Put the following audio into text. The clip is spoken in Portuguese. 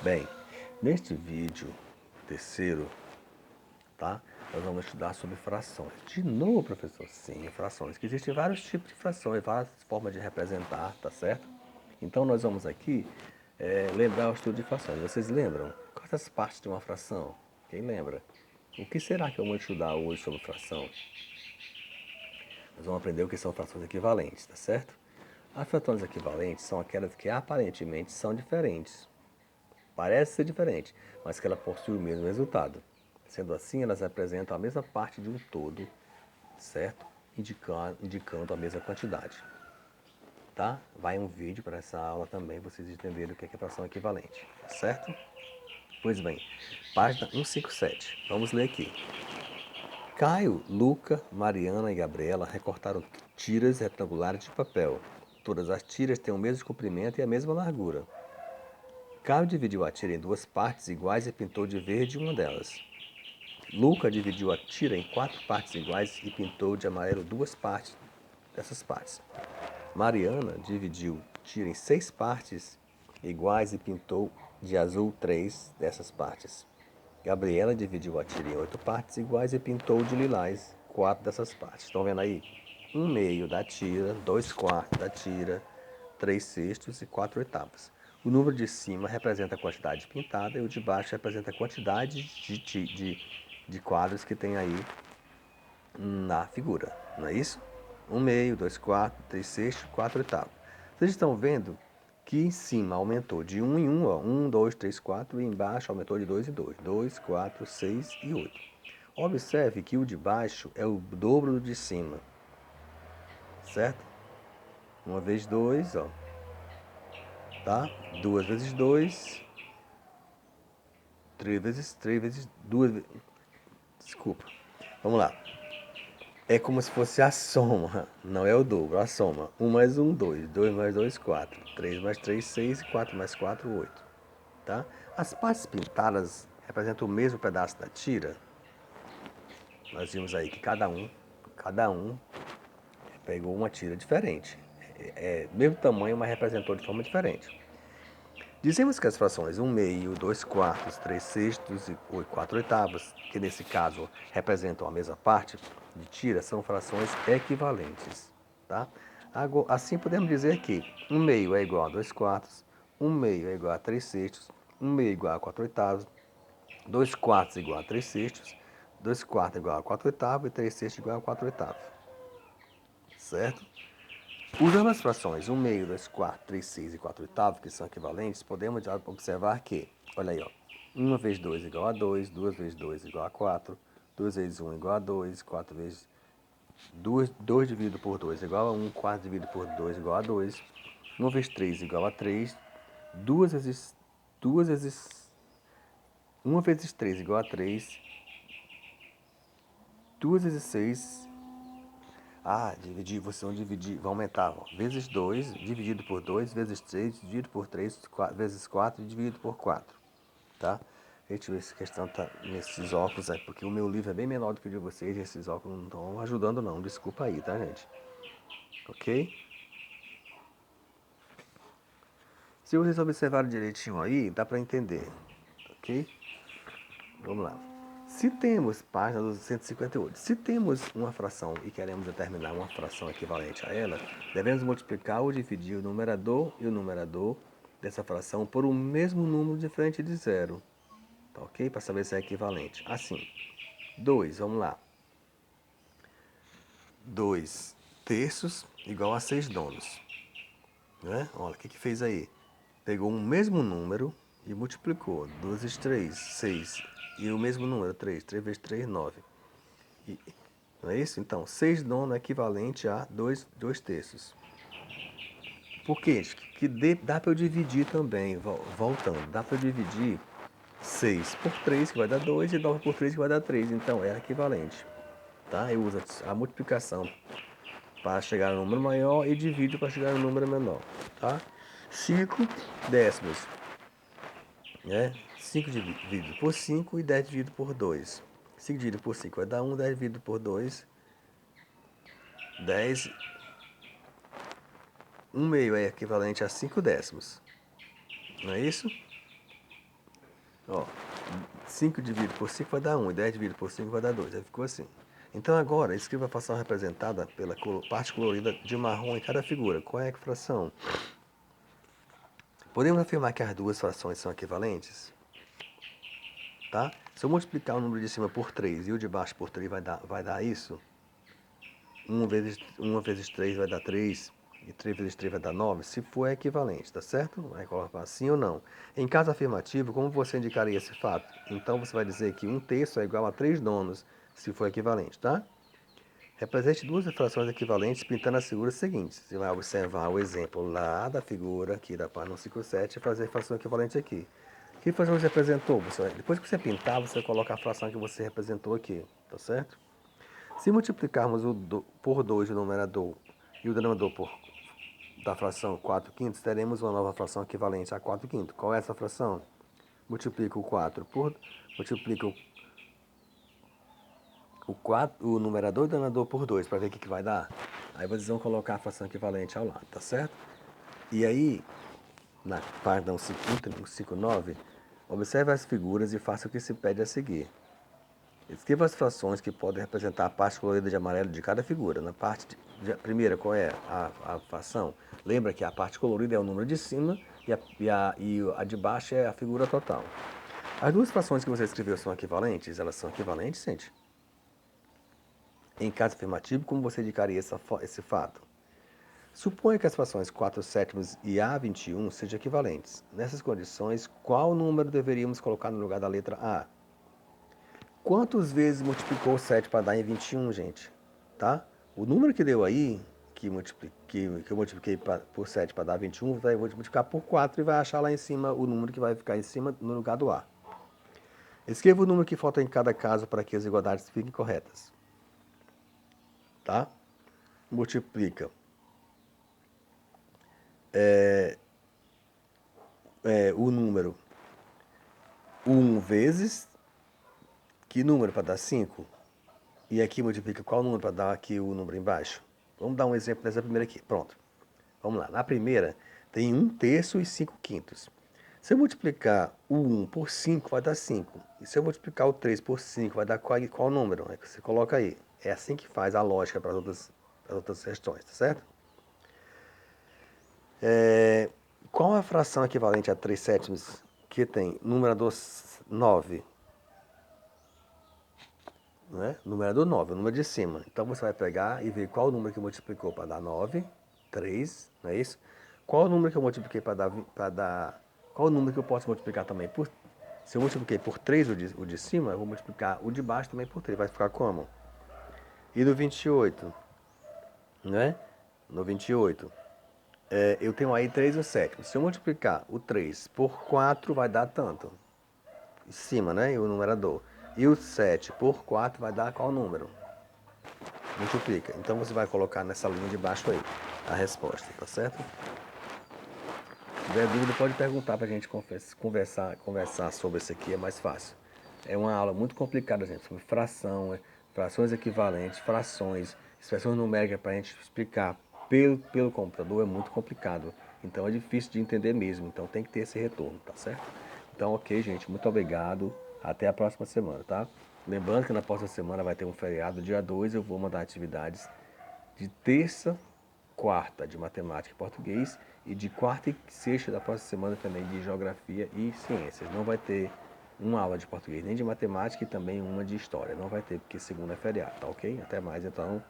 Bem, neste vídeo terceiro, tá? Nós vamos estudar sobre frações. De novo, professor? Sim, frações. Que existem vários tipos de frações, várias formas de representar, tá certo? Então nós vamos aqui lembrar o estudo de frações. Vocês lembram? Quais as partes de uma fração? Quem lembra? O que será que eu vou estudar hoje sobre fração? Nós vamos aprender o que são frações equivalentes, tá certo? As frações equivalentes são aquelas que aparentemente são diferentes. Parece ser diferente, mas que ela possui o mesmo resultado. Sendo assim, elas representam a mesma parte de um todo, certo? Indicando a mesma quantidade. Tá? Vai um vídeo para essa aula também, vocês entenderem o que é fração equivalente, certo? Pois bem, página 157. Vamos ler aqui. Caio, Luca, Mariana e Gabriela recortaram tiras retangulares de papel. Todas as tiras têm o mesmo comprimento e a mesma largura. Caio dividiu a tira em duas partes iguais e pintou de verde uma delas. Luca dividiu a tira em 4 partes iguais e pintou de amarelo 2 partes dessas partes. Mariana dividiu tira em 6 partes iguais e pintou de azul 3 dessas partes. Gabriela dividiu a tira em 8 partes iguais e pintou de lilás 4 dessas partes. Estão vendo aí? 1/2 da tira, 2/4 da tira, 3/6 e 4/8. O número de cima representa a quantidade pintada e o de baixo representa a quantidade de quadros que tem aí na figura, não é isso? 1/2, 2/4, 3/6, 4/8. Vocês estão vendo que em cima aumentou de 1 em 1, ó, 1, 2, 3, 4, e embaixo aumentou de 2 em 2, 2, 4, 6 e 8. Observe que o de baixo é o dobro do de cima, certo? 1 vezes 2, ó, tá? 2 vezes 2, 3 vezes 2, desculpa, vamos lá. É como se fosse a soma, não é o dobro, a soma. 1 mais 1, 2. 2 mais 2, 4. 3 mais 3, 6. 4 mais 4, 8. Tá? As partes pintadas representam o mesmo pedaço da tira. Nós vimos aí que cada um pegou uma tira diferente. Mesmo tamanho, mas representou de forma diferente. Dizemos que as frações 1/2, 2/4, 3/6 e 4/8, que nesse caso representam a mesma parte de tira, são frações equivalentes. Tá? Assim podemos dizer que 1/2 é igual a 2/4, 1/2 é igual a 3/6, 1/2 é igual a 4/8, 2/4 é igual a 3/6, 2/4 é igual a 4/8 e 3/6 é igual a 4/8. Certo? Usando as frações 1/2, 2/4, 3/6 e 4/8, que são equivalentes, podemos observar que, olha aí, ó, 1 vezes 2 é igual a 2, 2 vezes 2 é igual a 4, 2 vezes 1 é igual a 2, 4 vezes 2 dividido por 2 é igual a 1, 4 dividido por 2 é igual a 2, 1 vezes 3 é igual a 3, 1 vezes 3 é igual a 3, 2 vezes 6. Dividir, vocês vão dividir, vão aumentar, ó, vezes 2, dividido por 2, vezes 3, dividido por 3, vezes 4, dividido por 4, tá? Deixa eu ver se a questão tá nesses óculos aí, porque o meu livro é bem menor do que o de vocês e esses óculos não estão ajudando não, desculpa aí, tá, gente? Ok? Se vocês observarem direitinho aí, dá para entender, ok? Vamos lá. Se temos, página 258, se temos uma fração e queremos determinar uma fração equivalente a ela, devemos multiplicar ou dividir o numerador e o numerador dessa fração por um mesmo número diferente de zero, tá ok? Para saber se é equivalente. Assim, 2, vamos lá. 2/3 igual a 6 nonos. Né? Olha, o que fez aí? Pegou um mesmo número e multiplicou. 2 vezes 3, 6. E o mesmo número, 3. 3 vezes 3, 9. Não é isso? Então, 6 nono é equivalente a 2/3. Por quê? Que dá para eu dividir também, voltando. Dá para eu dividir 6 por 3, que vai dar 2, e 9 por 3, que vai dar 3. Então, é equivalente. Tá? Eu uso a multiplicação para chegar no número maior e divido para chegar no número menor. Tá? 5 décimos. 5 dividido por 5 e 10 dividido por 2. 5 dividido por 5 vai dar 1, 10 dividido por 2, 10. 1/2 é equivalente a 5 décimos. Não é isso? Ó, 5 dividido por 5 vai dar 1, e 10 dividido por 5 vai dar 2. Aí ficou assim. Então agora, escreva a fração representada pela parte colorida de marrom em cada figura. Qual é a fração? Podemos afirmar que as duas frações são equivalentes? Tá? Se eu multiplicar o número de cima por 3 e o de baixo por 3 vai dar isso? 1 vezes 3 vai dar 3, e 3 vezes 3 vai dar 9, se for equivalente, tá certo? Vai colocar sim ou não. Em caso afirmativo, como você indicaria esse fato? Então você vai dizer que 1/3 é igual a 3 nonos, se for equivalente, tá? Represente duas frações equivalentes pintando as figuras seguintes. Você vai observar o exemplo lá da figura, aqui da página 57, e fazer fração equivalente aqui. Que fração você representou? Depois que você pintar, você coloca a fração que você representou aqui, tá certo? Se multiplicarmos por 2 o numerador e o denominador da fração 4/5, teremos uma nova fração equivalente a 4/5. Qual é essa fração? Multiplica o 4 por... Multiplica o numerador e o denominador por 2 para ver o que vai dar. Aí vocês vão colocar a fração equivalente ao lado, tá certo? E aí, na página 59, observe as figuras e faça o que se pede a seguir. Escreva as frações que podem representar a parte colorida de amarelo de cada figura. Na parte primeira, qual é a fração? Lembra que a parte colorida é o número de cima e a de baixo é a figura total. As duas frações que você escreveu são equivalentes? Elas são equivalentes, gente? Em caso afirmativo, como você indicaria esse fato? Suponha que as frações 4/7 e A21 sejam equivalentes. Nessas condições, qual número deveríamos colocar no lugar da letra A? Quantas vezes multiplicou 7 para dar em 21, gente? Tá? O número que deu aí, que eu multipliquei por 7 para dar 21, vou multiplicar por 4 e vai achar lá em cima o número que vai ficar em cima no lugar do A. Escreva o número que falta em cada caso para que as igualdades fiquem corretas. Tá? Multiplica o número 1 vezes, que número para dar 5? E aqui multiplica qual número para dar aqui o número embaixo? Vamos dar um exemplo dessa primeira aqui. Pronto. Vamos lá. Na primeira, tem 1/3 e 5/5. Se eu multiplicar o 1 por 5, vai dar 5. E se eu multiplicar o 3 por 5, vai dar qual número? É que você coloca aí. É assim que faz a lógica para as outras questões, tá certo? Qual a fração equivalente a 3/7 que tem numerador 9? Né? Numerador 9, o número de cima. Então você vai pegar e ver qual o número que multiplicou para dar 9, 3, não é isso? Qual o número que eu multipliquei para dar. Qual o número que eu posso multiplicar também por. Se eu multipliquei por 3 o de cima, eu vou multiplicar o de baixo também por 3. Vai ficar como? E no 28, né? No 28, eu tenho aí 3 e o 7. Se eu multiplicar o 3 por 4, vai dar tanto. Em cima, né? E o numerador. E o 7 por 4 vai dar qual número? Multiplica. Então você vai colocar nessa linha de baixo aí a resposta, tá certo? Se tiver dúvida, pode perguntar pra gente conversar sobre isso aqui, é mais fácil. É uma aula muito complicada, gente, sobre fração, frações equivalentes, frações, expressões numéricas pra gente explicar pelo computador é muito complicado. Então é difícil de entender mesmo, então tem que ter esse retorno, tá certo? Então, ok, gente, muito obrigado. Até a próxima semana, tá? Lembrando que na próxima semana vai ter um feriado, dia 2 eu vou mandar atividades de terça, quarta de matemática e português e de quarta e sexta da próxima semana também de geografia e ciências. Não vai ter uma aula de português nem de matemática e também uma de história. Não vai ter porque segunda é feriado, tá ok? Até mais então.